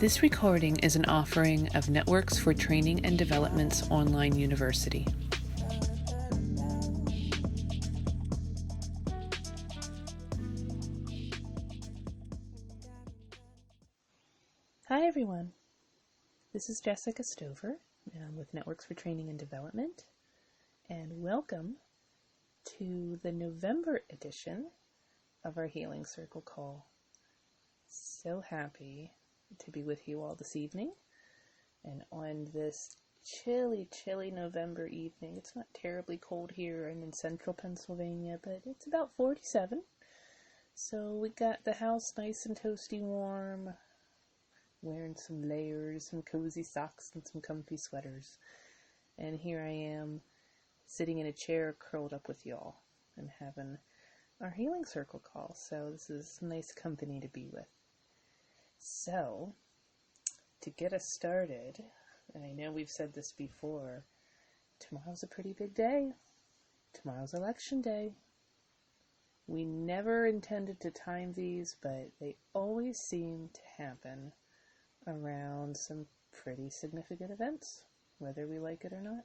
This recording is an offering of Networks for Training and Development's online university. Hi everyone, this is Jessica Stover with Networks for Training and Development, and welcome to the November edition of our Healing Circle call. So happy to be with you all this evening, and on this chilly November evening. It's not terribly cold here and in central Pennsylvania, but it's about 47, so we got the house nice and toasty warm, wearing some layers, some cozy socks, and some comfy sweaters. And here I am, sitting in a chair curled up with y'all and having our Healing Circle call. So this is nice company to be with. So, to get us started, and I know we've said this before, tomorrow's a pretty big day. Tomorrow's election day. We never intended to time these, but they always seem to happen around some pretty significant events, whether we like it or not.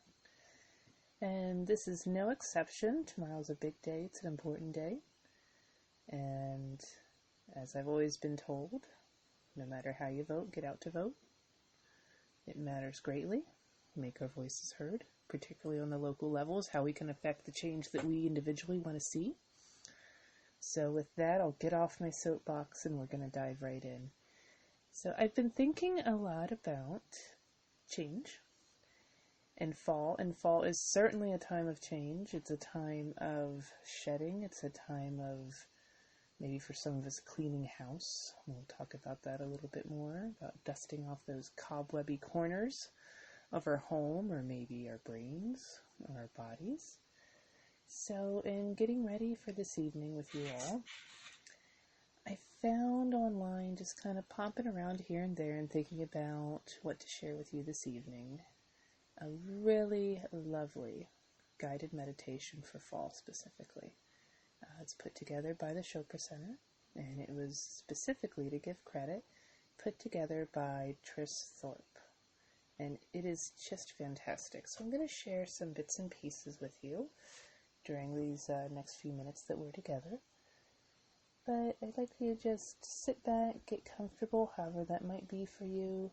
And this is no exception. Tomorrow's a big day. It's an important day. And as I've always been told, no matter how you vote, get out to vote. It matters greatly. Make our voices heard, particularly on the local levels, how we can affect the change that we individually want to see. So with that, I'll get off my soapbox and we're going to dive right in. So I've been thinking a lot about change and fall is certainly a time of change. It's a time of shedding. It's a time of, maybe for some of us, cleaning house. We'll talk about that a little bit more, about dusting off those cobwebby corners of our home, or maybe our brains or our bodies. So in getting ready for this evening with you all, I found online, just kind of popping around here and there and thinking about what to share with you this evening, a really lovely guided meditation for fall specifically. It's put together by the Chopra Center, and it was specifically, to give credit, put together by Thorpe, and it is just fantastic. So I'm going to share some bits and pieces with you during these next few minutes that we're together. But I'd like you to just sit back, get comfortable, however that might be for you,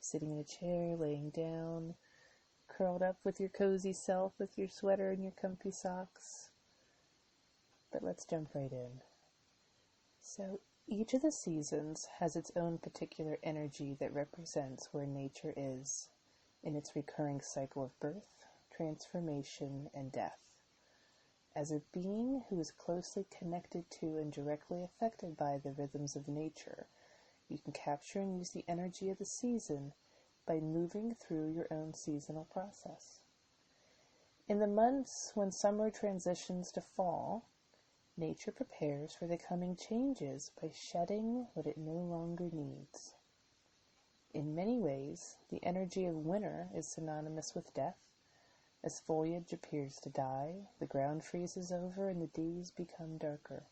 sitting in a chair, laying down, curled up with your cozy self, with your sweater and your comfy socks. But let's jump right in. So each of the seasons has its own particular energy that represents where nature is in its recurring cycle of birth, transformation, and death. As a being who is closely connected to and directly affected by the rhythms of nature, you can capture and use the energy of the season by moving through your own seasonal process. In the months when summer transitions to fall, nature prepares for the coming changes by shedding what it no longer needs. In many ways, the energy of winter is synonymous with death. As foliage appears to die, the ground freezes over and the days become darker.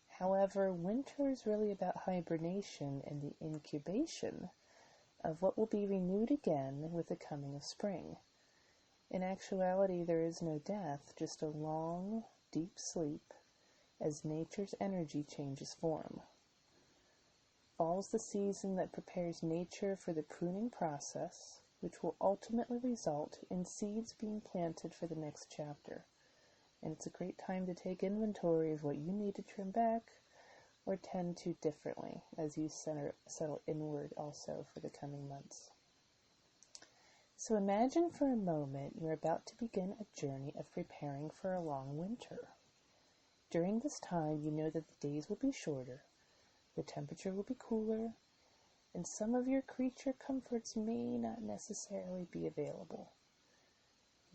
However, winter is really about hibernation and the incubation of what will be renewed again with the coming of spring. In actuality, there is no death, just a long, deep sleep as nature's energy changes form. Fall's the season that prepares nature for the pruning process, which will ultimately result in seeds being planted for the next chapter. And it's a great time to take inventory of what you need to trim back or tend to differently as you settle inward also for the coming months. So imagine for a moment you're about to begin a journey of preparing for a long winter. During this time, you know that the days will be shorter, the temperature will be cooler, and some of your creature comforts may not necessarily be available.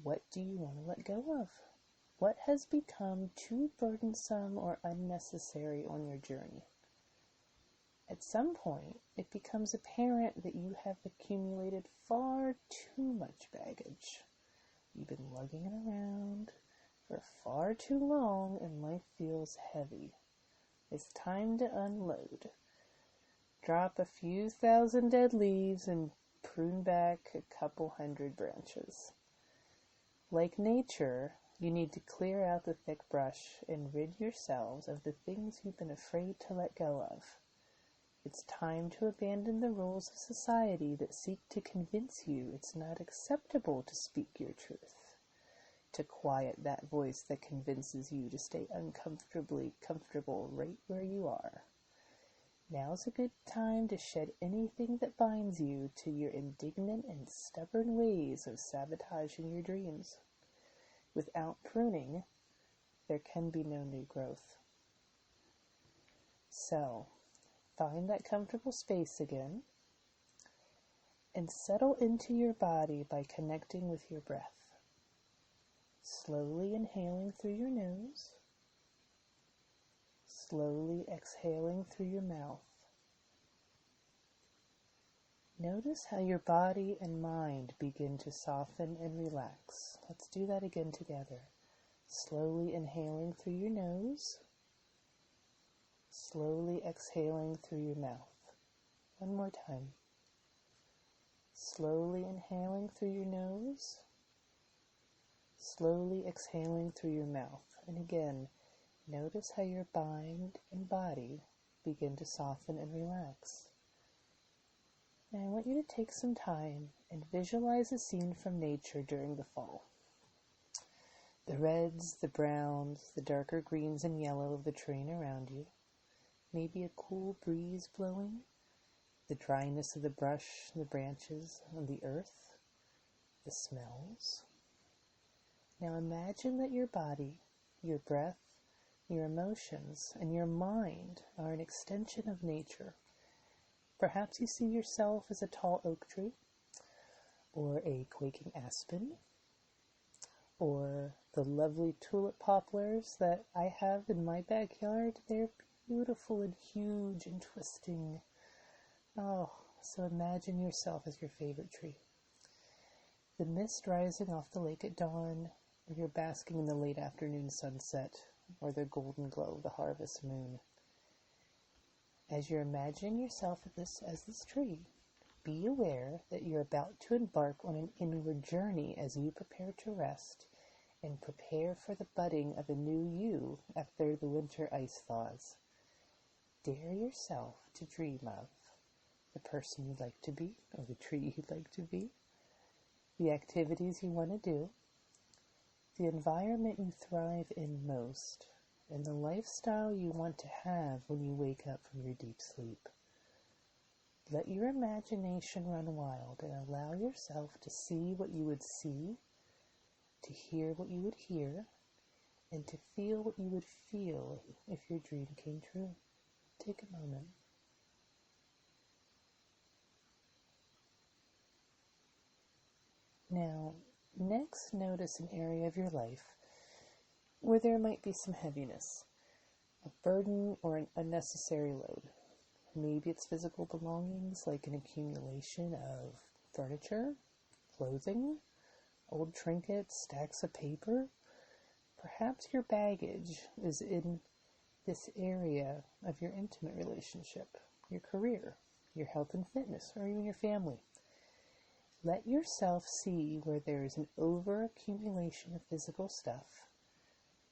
What do you want to let go of? What has become too burdensome or unnecessary on your journey? At some point, it becomes apparent that you have accumulated far too much baggage. You've been lugging it around for far too long, and life feels heavy. It's time to unload. drop a few thousand dead leaves and prune back a couple hundred branches. Like nature, you need to clear out the thick brush and rid yourselves of the things you've been afraid to let go of. It's time to abandon the rules of society that seek to convince you it's not acceptable to speak your truth, to quiet that voice that convinces you to stay uncomfortably comfortable right where you are. Now's a good time to shed anything that binds you to your indignant and stubborn ways of sabotaging your dreams. Without pruning, there can be no new growth. So, find that comfortable space again and settle into your body by connecting with your breath. Slowly inhaling through your nose, slowly exhaling through your mouth. Notice how your body and mind begin to soften and relax. Let's do that again together. Slowly inhaling through your nose, slowly exhaling through your mouth. One more time. Slowly inhaling through your nose, slowly exhaling through your mouth. And again, notice how your mind and body begin to soften and relax. And I want you to take some time and visualize a scene from nature during the fall. The reds, the browns, the darker greens and yellow of the terrain around you. Maybe a cool breeze blowing, the dryness of the brush, the branches, and the earth, the smells. Now imagine that your body, your breath, your emotions, and your mind are an extension of nature. Perhaps you see yourself as a tall oak tree, or a quaking aspen, or the lovely tulip poplars that I have in my backyard. They're beautiful and huge and twisting. Oh, so imagine yourself as your favorite tree. The mist rising off the lake at dawn, or you're basking in the late afternoon sunset, or the golden glow of the harvest moon. As you're imagining yourself as this tree, be aware that you're about to embark on an inward journey as you prepare to rest and prepare for the budding of a new you after the winter ice thaws. Dare yourself to dream of the person you'd like to be, or the tree you'd like to be, the activities you want to do, the environment you thrive in most, and the lifestyle you want to have when you wake up from your deep sleep. Let your imagination run wild and allow yourself to see what you would see, to hear what you would hear, and to feel what you would feel if your dream came true. Take a moment. Now, next notice an area of your life where there might be some heaviness, a burden or an unnecessary load. Maybe it's physical belongings like an accumulation of furniture, clothing, old trinkets, stacks of paper. Perhaps your baggage is in this area of your intimate relationship, your career, your health and fitness, or even your family. Let yourself see where there is an over-accumulation of physical stuff,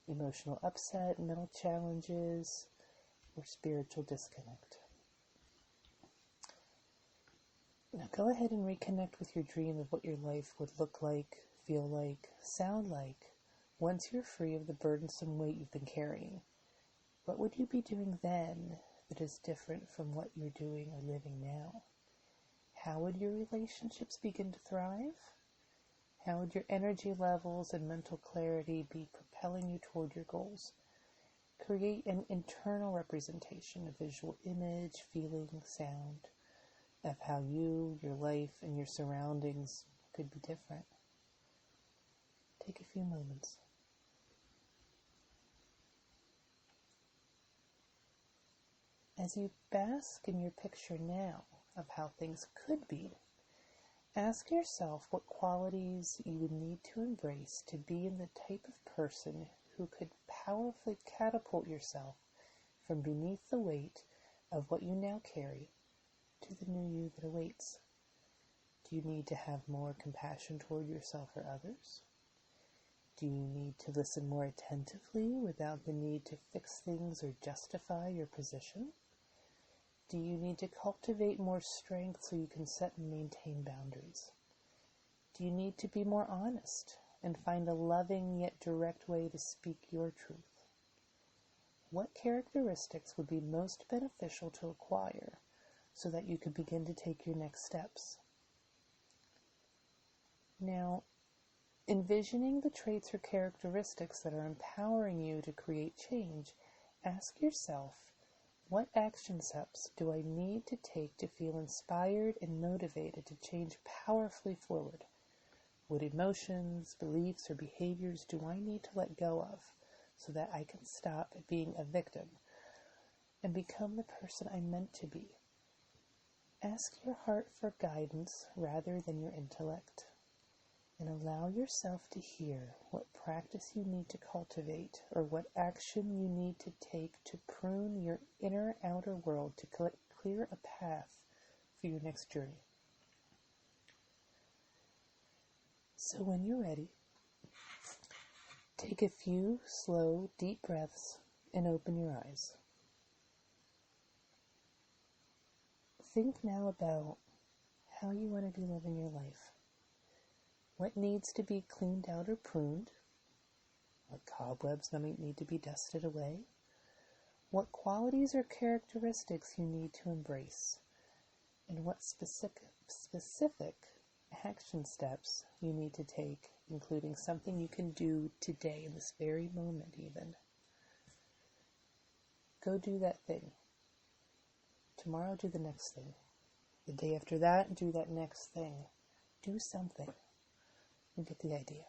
emotional upset, mental challenges, or spiritual disconnect. Now go ahead and reconnect with your dream of what your life would look like, feel like, sound like once you're free of the burdensome weight you've been carrying. What would you be doing then that is different from what you're doing or living now? How would your relationships begin to thrive? How would your energy levels and mental clarity be propelling you toward your goals? Create an internal representation, a visual image, feeling, sound of how you, your life, and your surroundings could be different. Take a few moments. As you bask in your picture now of how things could be, ask yourself what qualities you would need to embrace to be in the type of person who could powerfully catapult yourself from beneath the weight of what you now carry to the new you that awaits? Do you need to have more compassion toward yourself or others? Do you need to listen more attentively without the need to fix things or justify your position? Do you need to cultivate more strength so you can set and maintain boundaries? Do you need to be more honest and find a loving yet direct way to speak your truth? What characteristics would be most beneficial to acquire so that you could begin to take your next steps? Now, envisioning the traits or characteristics that are empowering you to create change, ask yourself, what action steps do I need to take to feel inspired and motivated to change powerfully forward? What emotions, beliefs, or behaviors do I need to let go of so that I can stop being a victim and become the person I'm meant to be? Ask your heart for guidance rather than your intellect, and allow yourself to hear what practice you need to cultivate or what action you need to take to prune your inner outer world to clear a path for your next journey. So when you're ready, take a few slow, deep breaths and open your eyes. Think now about how you want to be living your life. What needs to be cleaned out or pruned? What cobwebs might need to be dusted away? What qualities or characteristics you need to embrace? And what specific action steps you need to take, including something you can do today in this very moment even. Go do that thing. Tomorrow do the next thing. The day after that, do that next thing. Do something. You get the idea.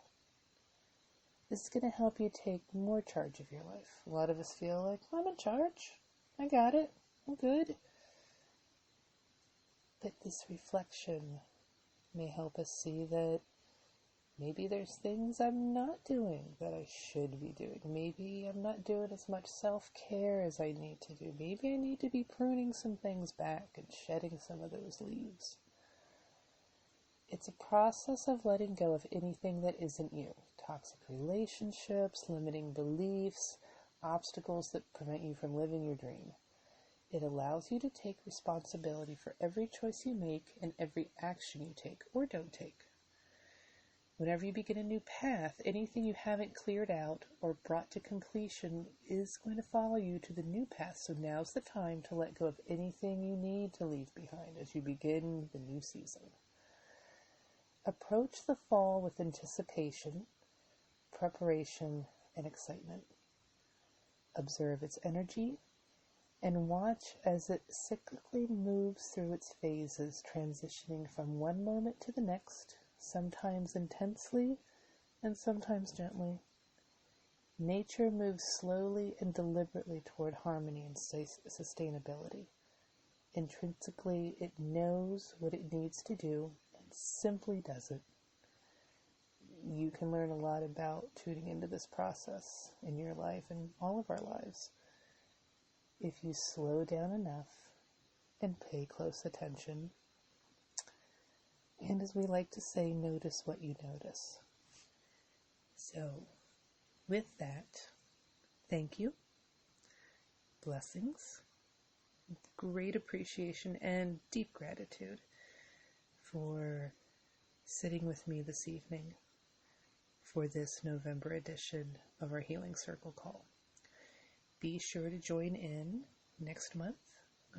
This is going to help you take more charge of your life. A lot of us feel like, I'm in charge. I got it. I'm good. But this reflection may help us see that maybe there's things I'm not doing that I should be doing. Maybe I'm not doing as much self-care as I need to do. Maybe I need to be pruning some things back and shedding some of those leaves. It's a process of letting go of anything that isn't you. Toxic relationships, limiting beliefs, obstacles that prevent you from living your dream. It allows you to take responsibility for every choice you make and every action you take or don't take. Whenever you begin a new path, anything you haven't cleared out or brought to completion is going to follow you to the new path. So now's the time to let go of anything you need to leave behind as you begin the new season. Approach the fall with anticipation, preparation, and excitement. Observe its energy and watch as it cyclically moves through its phases, transitioning from one moment to the next, sometimes intensely and sometimes gently. Nature moves slowly and deliberately toward harmony and sustainability. Intrinsically, it knows what it needs to do and simply does it. You can learn a lot about tuning into this process in your life and all of our lives if you slow down enough and pay close attention. And as we like to say, notice what you notice. So, with that, thank you, blessings, great appreciation, and deep gratitude for sitting with me this evening for this November edition of our Healing Circle call. Be sure to join in next month.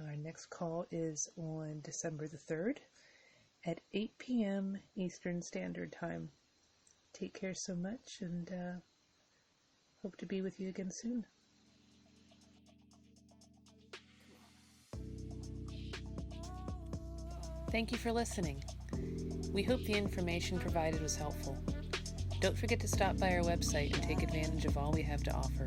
Our next call is on December the 3rd at 8 p.m. Eastern Standard Time. Take care so much, and hope to be with you again soon. Thank you for listening. We hope the information provided was helpful. Don't forget to stop by our website and take advantage of all we have to offer.